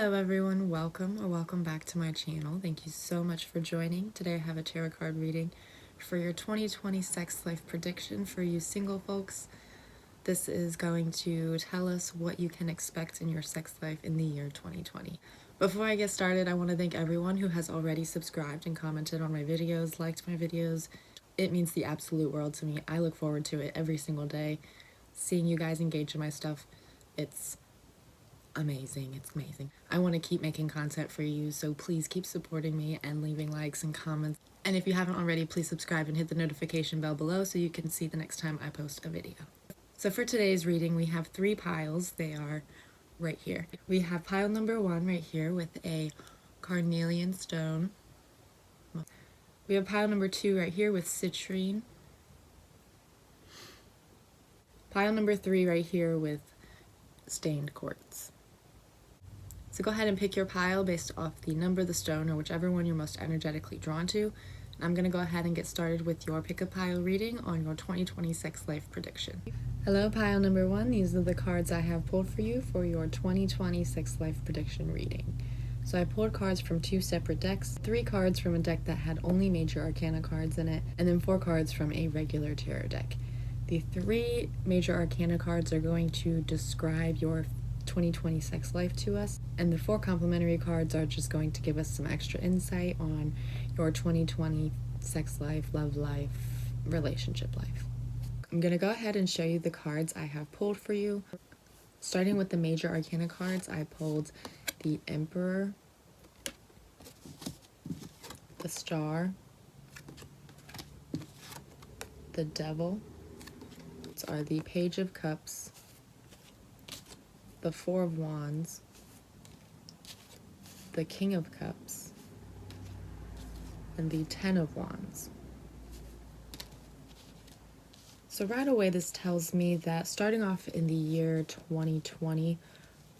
Hello everyone, welcome back to my channel. Thank you so much for joining. Today I have a tarot card reading for your 2020 sex life prediction for you single folks. This is going to tell us what you can expect in your sex life in the year 2020. Before I get started, I want to thank everyone who has already subscribed and commented on my videos, liked my videos. It means the absolute world to me. I look forward to it every single day. Seeing you guys engage in my stuff, it's amazing. It's amazing. I want to keep making content for you, so please keep supporting me and leaving likes and comments. And if you haven't already, please subscribe and hit the notification bell below so you can see the next time I post a video. So for today's reading, we have 3 piles. They are right here. We have pile number 1 right here with a Carnelian stone. We have pile number 2 right here with Citrine. Pile number 3 right here with stained quartz. So go ahead and pick your pile based off the number, the stone, or whichever one you're most energetically drawn to. I'm going to go ahead and get started with your pick a pile reading on your 2020 sex life prediction. Hello, pile number 1. These are the cards I have pulled for you for your 2020 sex life prediction reading. So I pulled cards from 2 separate decks, 3 cards from a deck that had only major arcana cards in it, and then 4 cards from a regular tarot deck. The 3 major arcana cards are going to describe your 2020 sex life to us, and the 4 complementary cards are just going to give us some extra insight on your 2020 sex life, love life, relationship life. I'm going to go ahead and show you the cards I have pulled for you. Starting with the major arcana cards, I pulled the Emperor, the Star, the Devil. These are the Page of Cups, the 4 of Wands, the King of Cups, and the 10 of Wands. So right away this tells me that starting off in the year 2020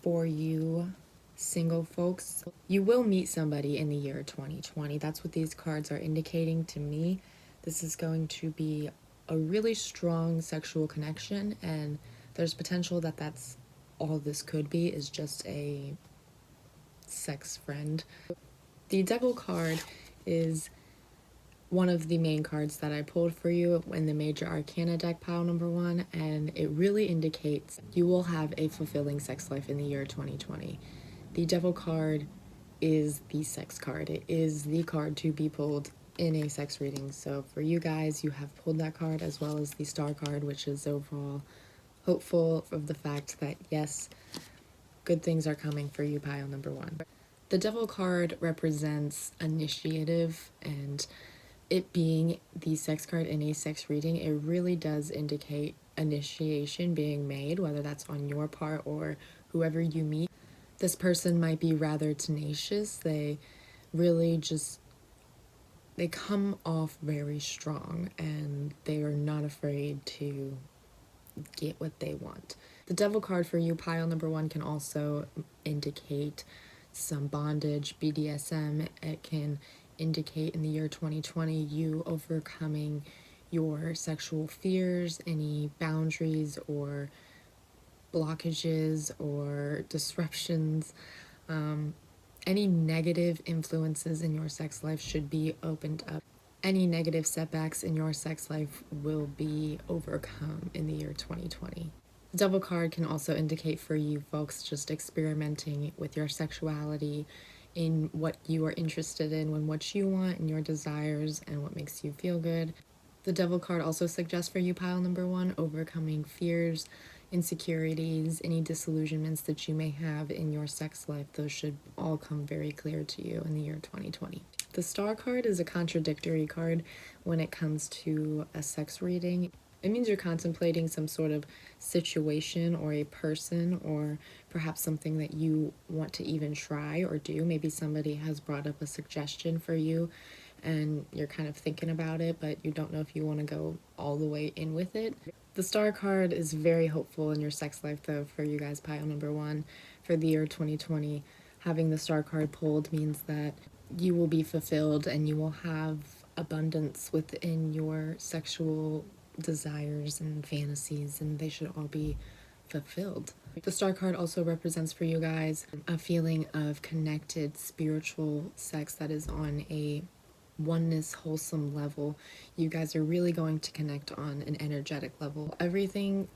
for you single folks, you will meet somebody in the year 2020. That's what these cards are indicating to me. This is going to be a really strong sexual connection, and there's potential that that's all this could be, is just a sex friend. The Devil card is one of the main cards that I pulled for you in the major arcana deck, pile number 1, and it really indicates you will have a fulfilling sex life in the year 2020. The Devil card is the sex card. It is the card to be pulled in a sex reading. So for you guys, you have pulled that card, as well as the Star card, which is overall hopeful of the fact that yes, good things are coming for you, pile number 1. The Devil card represents initiative, and it being the sex card in a sex reading, it really does indicate initiation being made, whether that's on your part or whoever you meet. This person might be rather tenacious. They really just, they come off very strong, and they are not afraid to get what they want. The Devil card for you, pile number 1, can also indicate some bondage, BDSM. It can indicate in the year 2020 you overcoming your sexual fears, any boundaries or blockages or disruptions. Any negative influences in your sex life should be opened up. Any negative setbacks in your sex life will be overcome in the year 2020. The Devil card can also indicate for you folks just experimenting with your sexuality, in what you are interested in, and what you want, and your desires, and what makes you feel good. The Devil card also suggests for you, pile number 1, overcoming fears, insecurities, any disillusionments that you may have in your sex life. Those should all come very clear to you in the year 2020. The Star card is a contradictory card when it comes to a sex reading. It means you're contemplating some sort of situation or a person, or perhaps something that you want to even try or do. Maybe somebody has brought up a suggestion for you and you're kind of thinking about it, but you don't know if you want to go all the way in with it. The Star card is very hopeful in your sex life, though, for you guys, pile number 1, for the year 2020. Having the Star card pulled means that you will be fulfilled and you will have abundance within your sexual desires and fantasies, and they should all be fulfilled. The star card also represents for you guys a feeling of connected spiritual sex that is on a oneness, wholesome level. You guys are really going to connect on an energetic level. Everything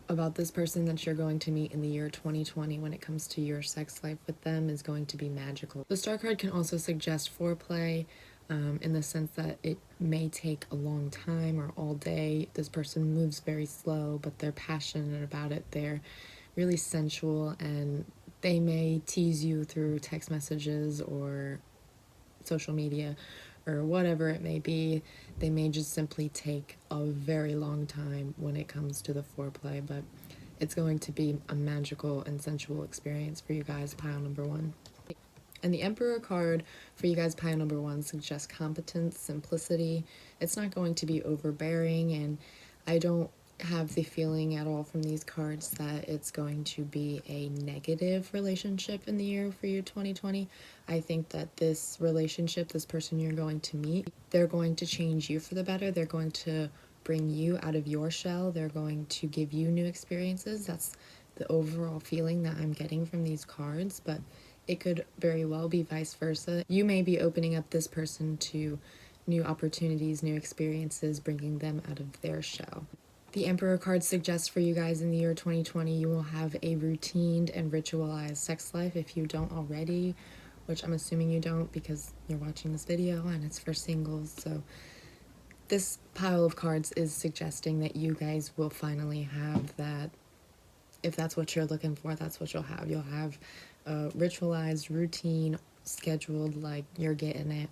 about this person that you're going to meet in the year 2020 when it comes to your sex life with them is going to be magical. The star card can also suggest foreplay, in the sense that it may take a long time or all day. This person moves very slow, but they're passionate about it. They're really sensual, and they may tease you through text messages or social media or whatever it may be. They may just simply take a very long time when it comes to the foreplay, but it's going to be a magical and sensual experience for you guys, pile number one. And the Emperor card for you guys, pile number one, suggests competence, simplicity. It's not going to be overbearing, and I don't have the feeling at all from these cards that it's going to be a negative relationship in the year for you 2020. I think that this relationship, this person you're going to meet, they're going to change you for the better. They're going to bring you out of your shell. They're going to give you new experiences. That's the overall feeling that I'm getting from these cards, but it could very well be vice versa. You may be opening up this person to new opportunities, new experiences, bringing them out of their shell. The Emperor card suggests for you guys in the year 2020, you will have a routined and ritualized sex life if you don't already, which I'm assuming you don't because you're watching this video and it's for singles. So this pile of cards is suggesting that you guys will finally have that. If that's what you're looking for, that's what you'll have. You'll have a ritualized, routine, scheduled, like you're getting it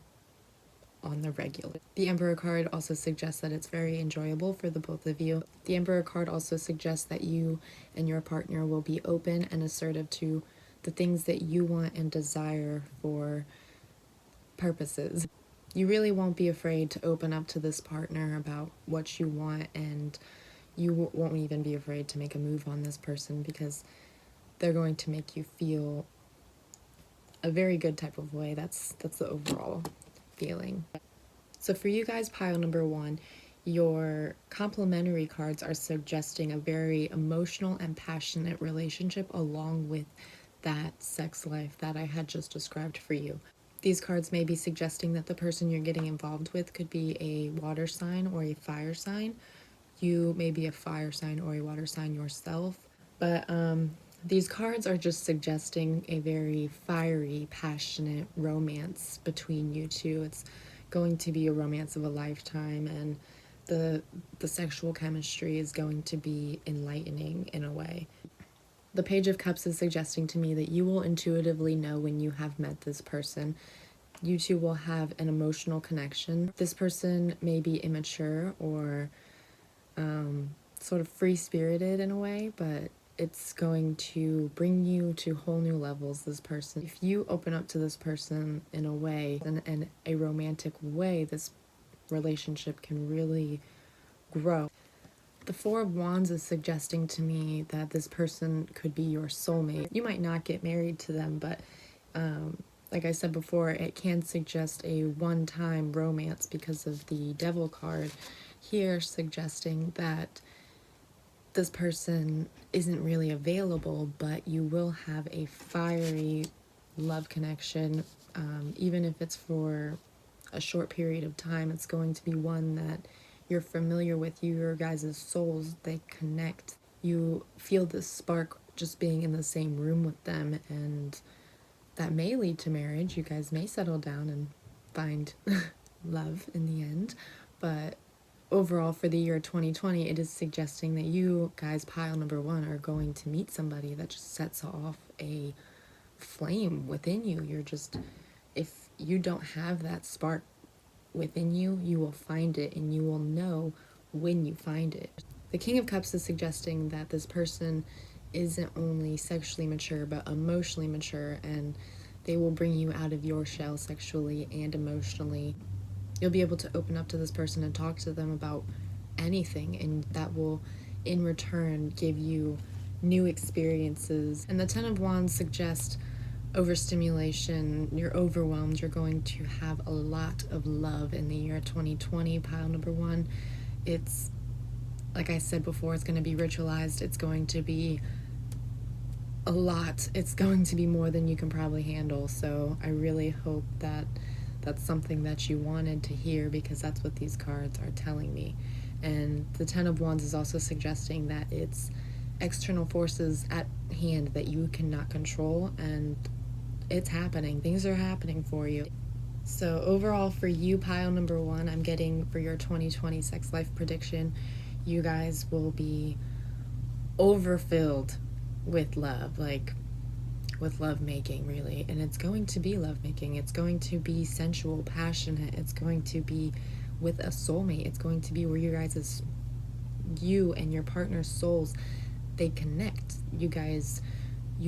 on the regular. The Emperor card also suggests that it's very enjoyable for the both of you. The Emperor card also suggests that you and your partner will be open and assertive to the things that you want and desire for purposes. You really won't be afraid to open up to this partner about what you want, and you won't even be afraid to make a move on this person because they're going to make you feel a very good type of way. That's the overall feeling. So for you guys, pile number one, your complementary cards are suggesting a very emotional and passionate relationship along with that sex life that I had just described for you. These cards may be suggesting that the person you're getting involved with could be a water sign or a fire sign. You may be a fire sign or a water sign yourself, but these cards are just suggesting a very fiery, passionate romance between you two. It's going to be a romance of a lifetime, and the sexual chemistry is going to be enlightening in a way. The Page of Cups is suggesting to me that you will intuitively know when you have met this person. You two will have an emotional connection. This person may be immature or sort of free-spirited in a way, but it's going to bring you to whole new levels, this person. If you open up to this person in a way, in a romantic way, this relationship can really grow. The Four of Wands is suggesting to me that this person could be your soulmate. You might not get married to them, but like I said before, it can suggest a one-time romance because of the Devil card here, suggesting that this person isn't really available, but you will have a fiery love connection. Even if it's for a short period of time, it's going to be one that you're familiar with. Your guys' souls, they connect. You feel this spark just being in the same room with them, and that may lead to marriage. You guys may settle down and find love in the end, but overall for the year 2020, it is suggesting that you guys, pile number one, are going to meet somebody that just sets off a flame within you. You're just, if you don't have that spark within you, you will find it, and you will know when you find it. The King of Cups is suggesting that this person isn't only sexually mature but emotionally mature, and they will bring you out of your shell sexually and emotionally. You'll be able to open up to this person and talk to them about anything, and that will in return give you new experiences. And the Ten of Wands suggests overstimulation. You're overwhelmed. You're going to have a lot of love in the year 2020, pile number one. It's, like I said before, it's going to be ritualized. It's going to be a lot. It's going to be more than you can probably handle. So I really hope that that's something that you wanted to hear, because that's what these cards are telling me. And the Ten of Wands is also suggesting that it's external forces at hand that you cannot control, and it's happening. Things are happening for you. So overall for you, pile number one, I'm getting for your 2020 sex life prediction, you guys will be overfilled with love, like with love making, really. And it's going to be love making. It's going to be sensual, passionate. It's going to be with a soulmate. It's going to be where you and your partner's souls, they connect. You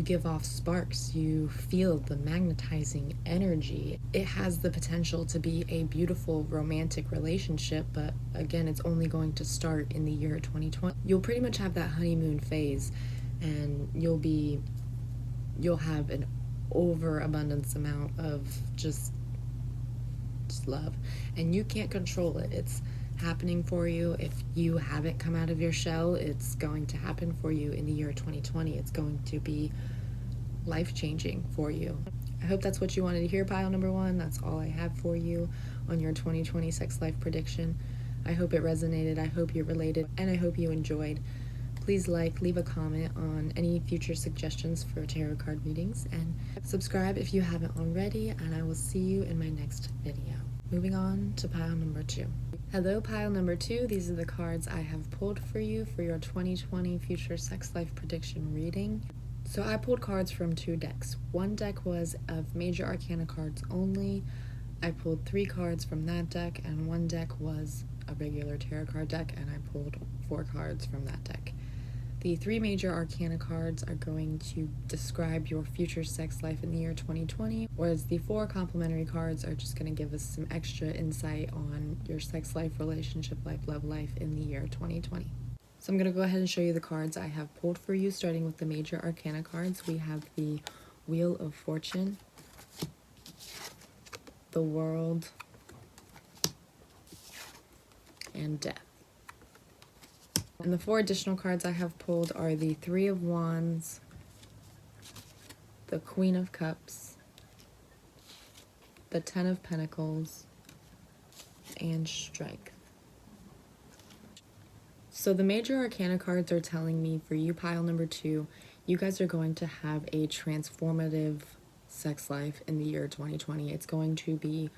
give off sparks. You feel the magnetizing energy. It has the potential to be a beautiful romantic relationship, but again, it's only going to start in the year 2020. You'll pretty much have that honeymoon phase, and you'll have an overabundance amount of just love, and you can't control it. It's happening for you. If you haven't come out of your shell, it's going to happen for you in the year 2020. It's going to be life-changing for you. I hope that's what you wanted to hear, pile number one. That's all I have for you on your 2020 sex life prediction. I hope it resonated. I hope you related, and I hope you enjoyed. Please leave a comment on any future suggestions for tarot card readings, and subscribe if you haven't already, and I will see you in my next video. Moving on to pile number two. Hello, pile number two. These are the cards I have pulled for you for your 2020 future sex life prediction reading. So I pulled cards from two decks. One deck was of major arcana cards only. I pulled 3 cards from that deck, and one deck was a regular tarot card deck, and I pulled 4 cards from that deck. The 3 major arcana cards are going to describe your future sex life in the year 2020, whereas the 4 complementary cards are just going to give us some extra insight on your sex life, relationship life, love life in the year 2020. So I'm going to go ahead and show you the cards I have pulled for you, starting with the major arcana cards. We have the Wheel of Fortune, the World, and Death. And the 4 additional cards I have pulled are the Three of Wands, the Queen of Cups, the Ten of Pentacles, and Strength. So the major arcana cards are telling me for you, pile number two, you guys are going to have a transformative sex life in the year 2020. It's going to be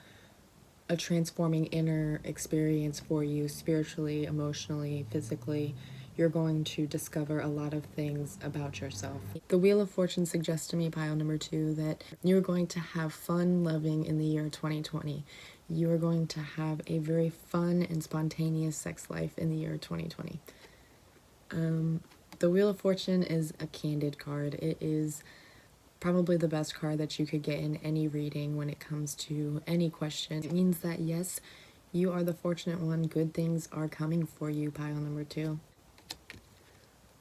a transforming inner experience for you spiritually, emotionally, physically. You're going to discover a lot of things about yourself. The Wheel of Fortune suggests to me, pile number two, that you're going to have fun loving in the year 2020. You are going to have a very fun and spontaneous sex life in the year 2020. The Wheel of Fortune is a candid card. It is probably the best card that you could get in any reading when it comes to any question. It means that yes, you are the fortunate one. Good things are coming for you, pile number two.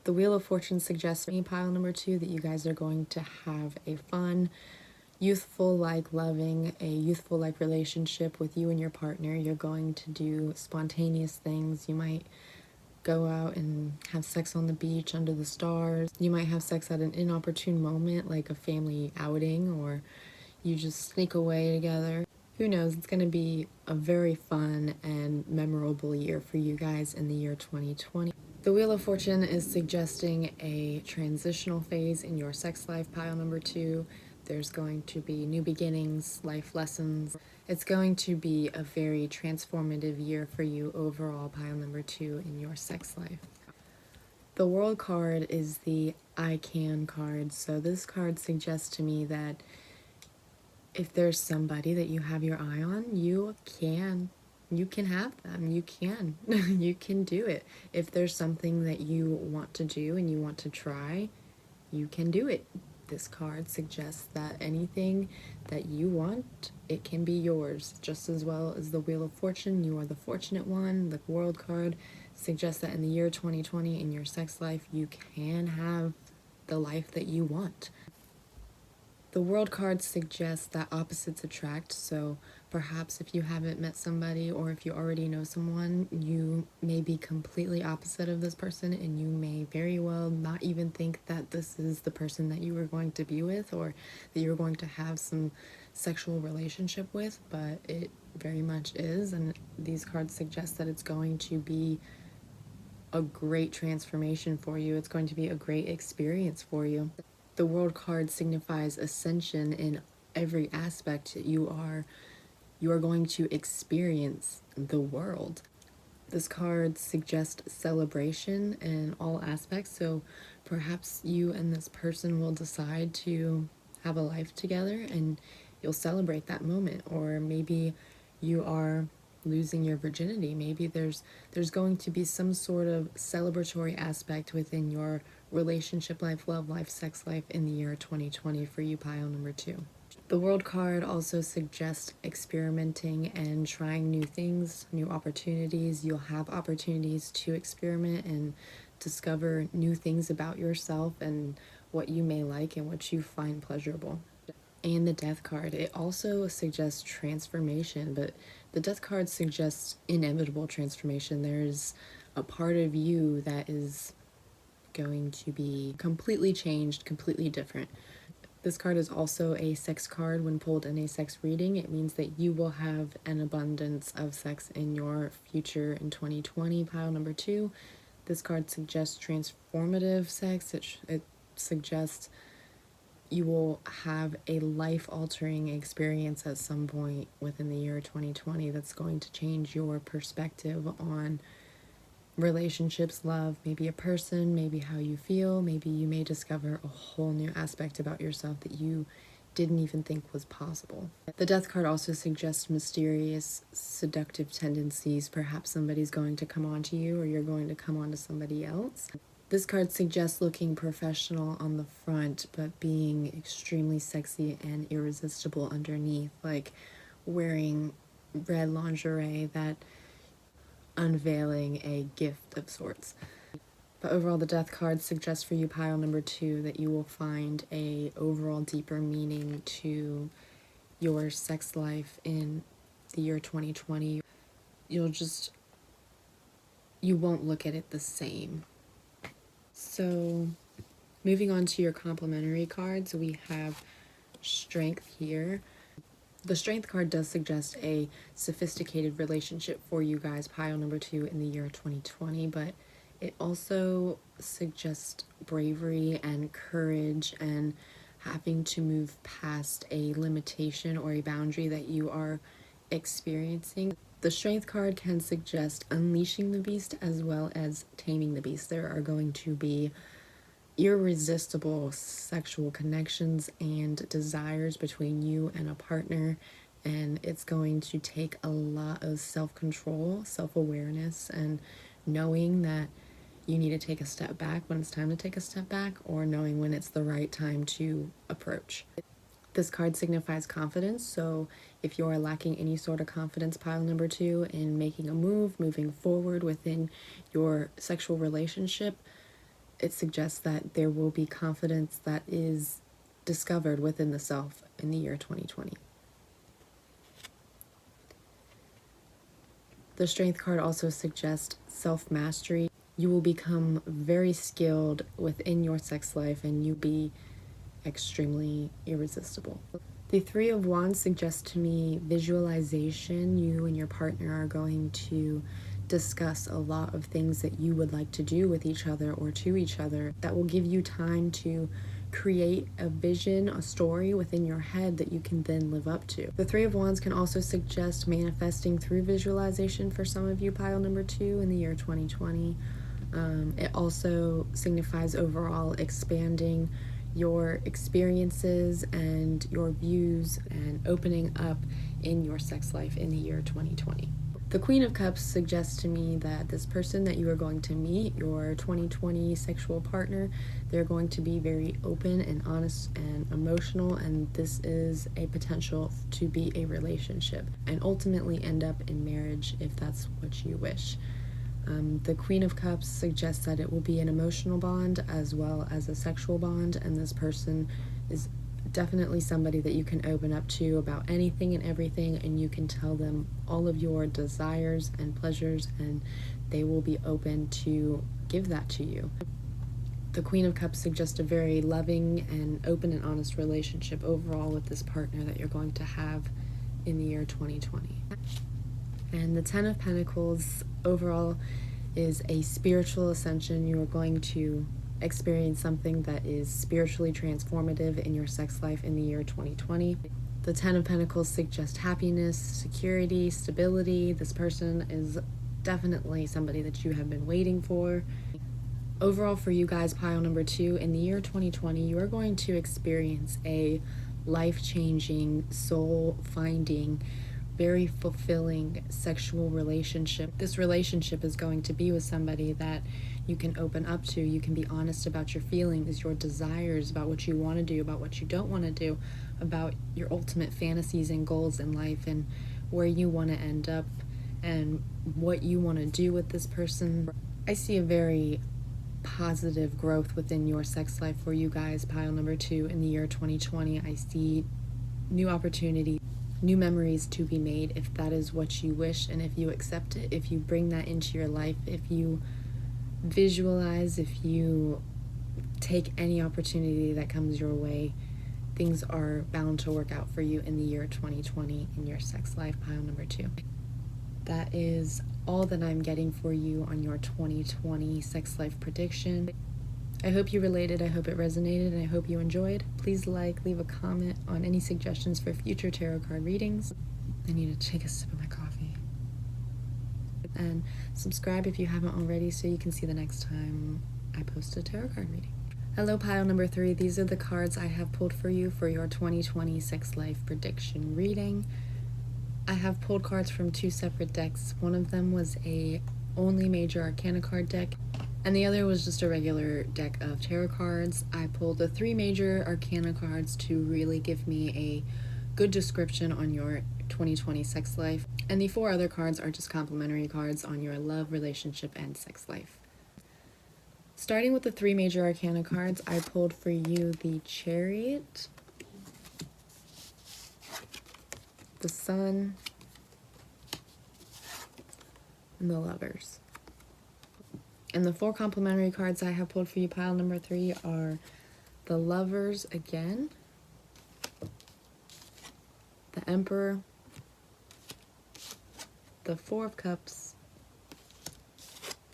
The Wheel of Fortune suggests to me, pile number two, that you guys are going to have a fun, youthful loving, a youthful relationship with you and your partner. You're going to do spontaneous things. You might go out and have sex on the beach under the stars. You might have sex at an inopportune moment, like a family outing, or you just sneak away together. Who knows? It's going to be a very fun and memorable year for you guys in the year 2020. The Wheel of Fortune is suggesting a transitional phase in your sex life, pile number two. There's going to be new beginnings, life lessons. It's going to be a very transformative year for you overall, pile number two, in your sex life. The World card is the I Can card. So this card suggests to me that if there's somebody that you have your eye on, you can have them. You can. You can do it. If there's something that you want to do and you want to try, you can do it. This card suggests that anything that you want, it can be yours. Just as well as the Wheel of Fortune, you are the fortunate one. The World card suggests that in the year 2020, in your sex life, you can have the life that you want. The World card suggests that opposites attract, so perhaps if you haven't met somebody or if you already know someone, you may be completely opposite of this person and you may very well not even think that this is the person that you were going to be with or that you're going to have some sexual relationship with, but it very much is, and these cards suggest that it's going to be a great transformation for you. It's going to be a great experience for you. The World card signifies ascension in every aspect. You are going to experience the world. This card suggests celebration in all aspects, so perhaps you and this person will decide to have a life together and you'll celebrate that moment. Or maybe you are losing your virginity. Maybe there's going to be some sort of celebratory aspect within your relationship life, love life, sex life in the year 2020 for you, pile number 2. The World card also suggests experimenting and trying new things, new opportunities. You'll have opportunities to experiment and discover new things about yourself and what you may like and what you find pleasurable. And the Death card, it also suggests transformation, but the Death card suggests inevitable transformation. There's a part of you that is going to be completely changed, completely different. This card is also a sex card when pulled in a sex reading. It means that you will have an abundance of sex in your future in 2020, pile number 2. This card suggests transformative sex. It suggests you will have a life-altering experience at some point within the year 2020 that's going to change your perspective on relationships, love, maybe a person, maybe how you feel. Maybe you may discover a whole new aspect about yourself that you didn't even think was possible. The Death card also suggests mysterious, seductive tendencies. Perhaps somebody's going to come on to you or you're going to come on to somebody else. This card suggests looking professional on the front, but being extremely sexy and irresistible underneath, like wearing red lingerie, that unveiling a gift of sorts. But overall, the Death card suggests for you, pile number 2, that you will find a overall deeper meaning to your sex life in the year 2020. You won't look at it the same. So, moving on to your complementary cards, we have Strength here. The Strength card does suggest a sophisticated relationship for you guys, pile number 2, in the year 2020, but it also suggests bravery and courage and having to move past a limitation or a boundary that you are experiencing. The Strength card can suggest unleashing the beast as well as taming the beast. There are going to be irresistible sexual connections and desires between you and a partner, and it's going to take a lot of self-control, self-awareness, and knowing that you need to take a step back when it's time to take a step back, or knowing when it's the right time to approach. This card signifies confidence, so if you are lacking any sort of confidence, pile number 2, in making a move, moving forward within your sexual relationship, it suggests that there will be confidence that is discovered within the self in the year 2020. The Strength card also suggests self-mastery. You will become very skilled within your sex life and you'll be extremely irresistible. The 3 of Wands suggests to me visualization. You and your partner are going to discuss a lot of things that you would like to do with each other or to each other that will give you time to create a vision, a story within your head that you can then live up to. The 3 of Wands can also suggest manifesting through visualization for some of you, pile number 2, in the year 2020. It also signifies overall expanding your experiences and your views and opening up in your sex life in the year 2020. The Queen of Cups suggests to me that this person that you are going to meet, your 2020 sexual partner, they're going to be very open and honest and emotional, and this is a potential to be a relationship and ultimately end up in marriage if that's what you wish. The Queen of Cups suggests that it will be an emotional bond as well as a sexual bond, and this person is definitely somebody that you can open up to about anything and everything, and you can tell them all of your desires and pleasures, and they will be open to give that to you. The Queen of Cups suggests a very loving and open and honest relationship overall with this partner that you're going to have in the year 2020. And the Ten of Pentacles overall is a spiritual ascension. You are going to experience something that is spiritually transformative in your sex life in the year 2020. The Ten of Pentacles suggests happiness, security, stability. This person is definitely somebody that you have been waiting for. Overall, for you guys, pile number 2, in the year 2020, you are going to experience a life-changing, soul-finding, very fulfilling sexual relationship. This relationship is going to be with somebody that you can open up to. You can be honest about your feelings, your desires, about what you want to do, about what you don't want to do, about your ultimate fantasies and goals in life, and where you want to end up and what you want to do with this person. I see a very positive growth within your sex life for you guys, pile number 2, in the year 2020. I see new opportunities, new memories to be made if that is what you wish, and if you accept it, if you bring that into your life, if you visualize, if you take any opportunity that comes your way, things are bound to work out for you in the year 2020 in your sex life, pile number 2. That is all that I'm getting for you on your 2020 sex life prediction. I hope you related, I hope it resonated, and I hope you enjoyed. Please leave a comment on any suggestions for future tarot card readings. I need to take a sip of my coffee. And subscribe if you haven't already so you can see the next time I post a tarot card reading. Hello, pile number 3. These are the cards I have pulled for you for your 2020 sex life prediction reading. I have pulled cards from 2 separate decks. One of them was a only major arcana card deck, and the other was just a regular deck of tarot cards. I pulled the 3 major arcana cards to really give me a good description on your 2020 sex life, and the 4 other cards are just complimentary cards on your love, relationship, and sex life. Starting with the 3 major arcana cards, I pulled for you the Chariot, the Sun, and the Lovers. And the 4 complimentary cards I have pulled for you, pile number 3, are the Lovers again, the Emperor, the 4 of Cups,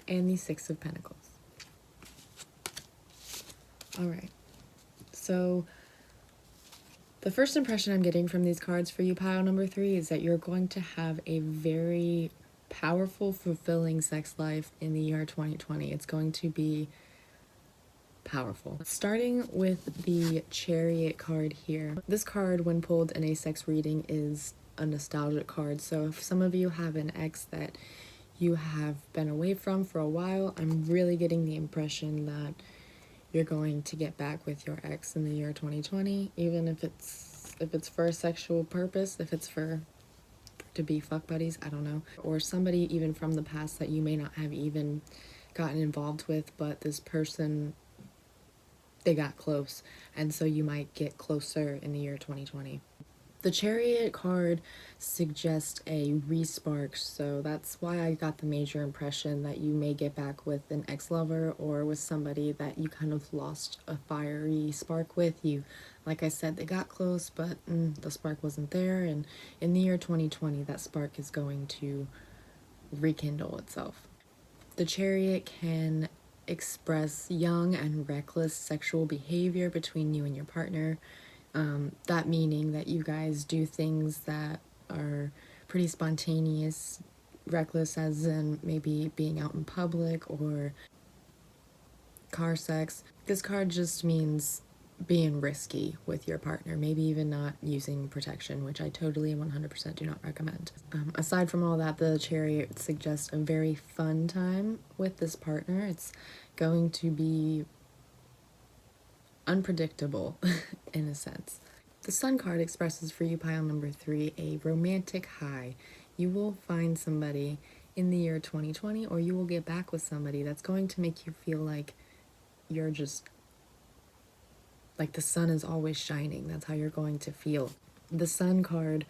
and the 6 of Pentacles. Alright, so the first impression I'm getting from these cards for you, pile number 3, is that you're going to have a very powerful, fulfilling sex life in the year 2020. It's going to be powerful. Starting with the Chariot card here. This card, when pulled in a sex reading, is a nostalgic card. So if some of you have an ex that you have been away from for a while, I'm really getting the impression that you're going to get back with your ex in the year 2020, even if it's for a sexual purpose, if it's to be fuck buddies, I don't know, or somebody even from the past that you may not have even gotten involved with, but this person, they got close, and so you might get closer in the year 2020. The Chariot card suggests a respark, so that's why I got the major impression that you may get back with an ex-lover or with somebody that you kind of lost a fiery spark with. You, like I said, they got close, but the spark wasn't there, and in the year 2020, that spark is going to rekindle itself. The Chariot can express young and reckless sexual behavior between you and your partner. That meaning that you guys do things that are pretty spontaneous, reckless, as in maybe being out in public or car sex. This card just means being risky with your partner, maybe even not using protection, which I totally 100% do not recommend. Aside from all that, the Chariot suggests a very fun time with this partner. It's going to be unpredictable in a sense. The Sun card expresses for you, pile number 3, a romantic high. You will find somebody in the year 2020, or you will get back with somebody that's going to make you feel like you're just like the sun is always shining. That's how you're going to feel. The sun card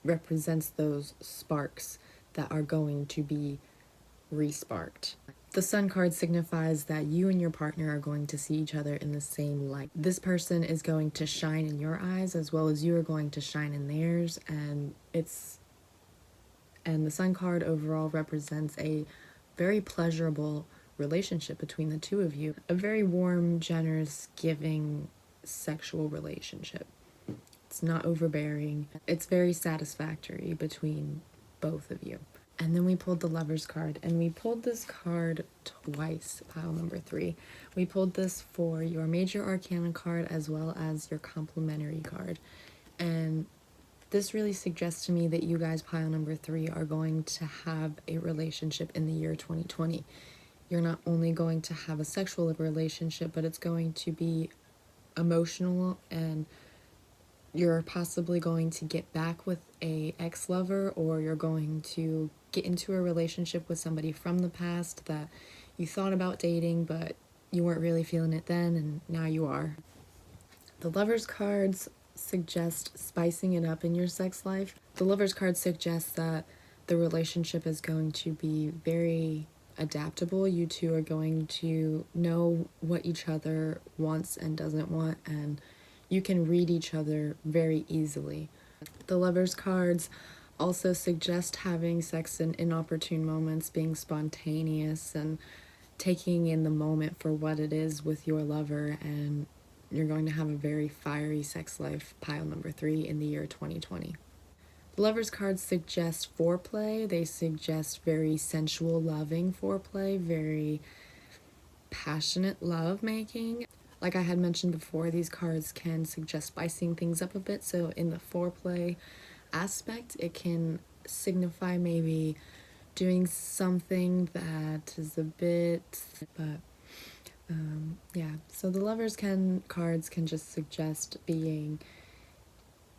represents those sparks that are going to be re-sparked. The sun card signifies that you and your partner are going to see each other in the same light. This person is going to shine in your eyes as well as you are going to shine in theirs, and the sun card overall represents a very pleasurable relationship between the two of you. A very warm, generous, giving sexual relationship. It's not overbearing. It's very satisfactory between both of you. And then we pulled the Lovers card, and we pulled this card twice, pile number 3. We pulled this for your Major Arcana card as well as your Complementary card. And this really suggests to me that you guys, pile number 3, are going to have a relationship in the year 2020. You're not only going to have a sexual relationship, but it's going to be emotional, and you're possibly going to get back with a ex-lover, or you're going to get into a relationship with somebody from the past that you thought about dating, but you weren't really feeling it then, and now you are. The Lovers cards suggest spicing it up in your sex life. The Lovers card suggests that the relationship is going to be very adaptable. You two are going to know what each other wants and doesn't want, and you can read each other very easily. The Lovers cards also suggest having sex in inopportune moments, being spontaneous and taking in the moment for what it is with your lover, and you're going to have a very fiery sex life, pile number 3, in the year 2020. The Lovers cards suggest foreplay. They suggest very sensual, loving foreplay, very passionate love making. Like I had mentioned before, these cards can suggest spicing things up a bit. So in the foreplay aspect, it can signify maybe doing something that is a bit, but yeah. So the Lovers cards can just suggest being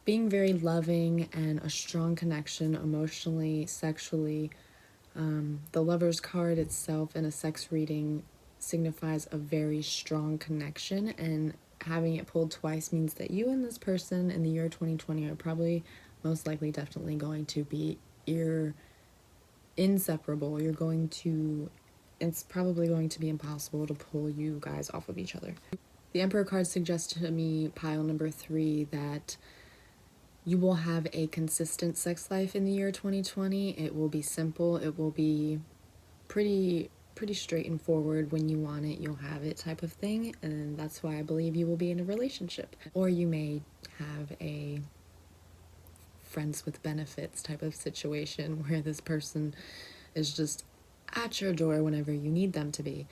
very loving and a strong connection emotionally, sexually. The Lovers card itself in a sex reading signifies a very strong connection, and having it pulled twice means that you and this person in the year 2020 are probably most likely definitely going to be inseparable. It's probably going to be impossible to pull you guys off of each other. The Emperor card suggests to me, pile number 3, that you will have a consistent sex life in the year 2020. It will be simple. It will be pretty straight and forward. When you want it, you'll have it type of thing. And that's why I believe you will be in a relationship. Or you may have a friends with benefits type of situation where this person is just at your door whenever you need them to be.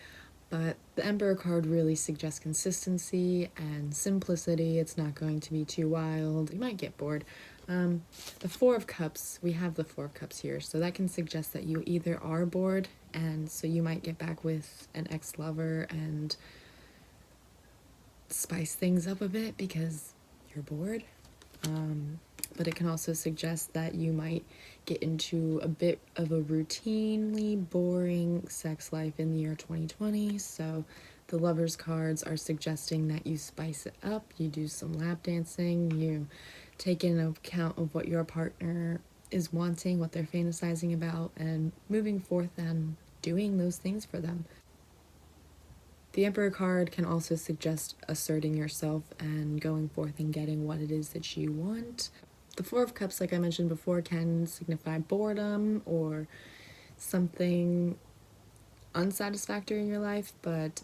But the Emperor card really suggests consistency and simplicity. It's not going to be too wild. You might get bored. The Four of Cups, we have the Four of Cups here, so that can suggest that you either are bored, and so you might get back with an ex-lover and spice things up a bit because you're bored. But it can also suggest that you might get into a bit of a routinely boring sex life in the year 2020. So the Lovers cards are suggesting that you spice it up, you do some lap dancing, you take into account of what your partner is wanting, what they're fantasizing about, and moving forth and doing those things for them. The Emperor card can also suggest asserting yourself and going forth and getting what it is that you want. The Four of Cups, like I mentioned before, can signify boredom or something unsatisfactory in your life, but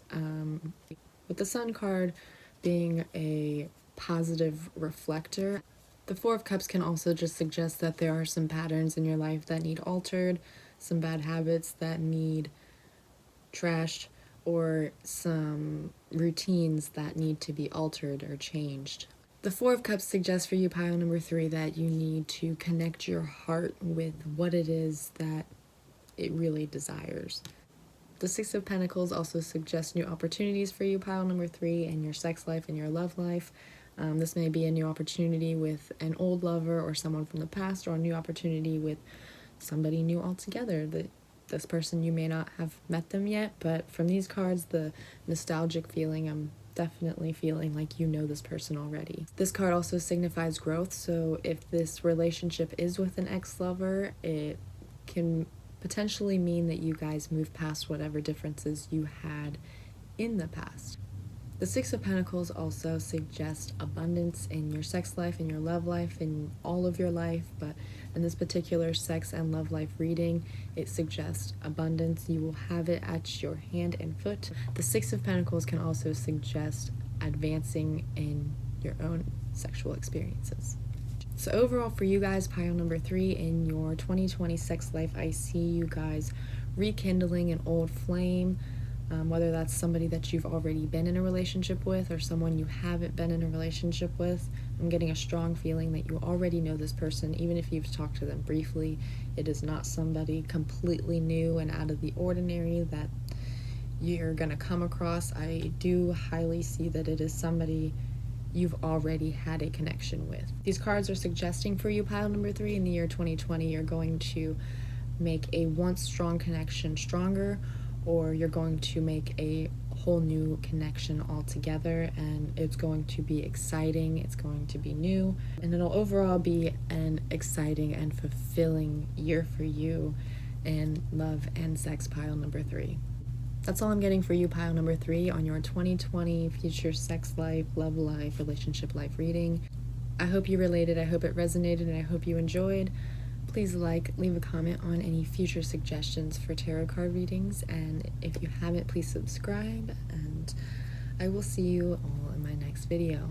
with the Sun card being a positive reflector, the Four of Cups can also just suggest that there are some patterns in your life that need altered, some bad habits that need trashed, or some routines that need to be altered or changed. The Four of Cups suggests for you, pile number 3, that you need to connect your heart with what it is that it really desires. The Six of Pentacles also suggests new opportunities for you, pile number 3, in your sex life and your love life. This may be a new opportunity with an old lover or someone from the past, or a new opportunity with somebody new altogether. This person, you may not have met them yet, but from these cards, the nostalgic feeling I'm definitely feeling like you know this person already. This card also signifies growth, so if this relationship is with an ex-lover, it can potentially mean that you guys move past whatever differences you had in the past. The Six of Pentacles also suggests abundance in your sex life, in your love life, in all of your life, but in this particular sex and love life reading, it suggests abundance. You will have it at your hand and foot. The Six of Pentacles can also suggest advancing in your own sexual experiences. So overall for you guys, pile number 3, in your 2020 sex life, I see you guys rekindling an old flame. Whether that's somebody that you've already been in a relationship with or someone you haven't been in a relationship with. I'm getting a strong feeling that you already know this person, even if you've talked to them briefly. It is not somebody completely new and out of the ordinary that you're going to come across. I do highly see that it is somebody you've already had a connection with. These cards are suggesting for you, pile number 3, in the year 2020, you're going to make a once strong connection stronger, or you're going to make a whole new connection altogether, and it's going to be exciting, it's going to be new, and it'll overall be an exciting and fulfilling year for you in love and sex, pile number 3. That's all I'm getting for you, pile number 3, on your 2020 future sex life, love life, relationship life reading. I hope you related, I hope it resonated, and I hope you enjoyed. Please leave a comment on any future suggestions for tarot card readings, and if you haven't, please subscribe, and I will see you all in my next video.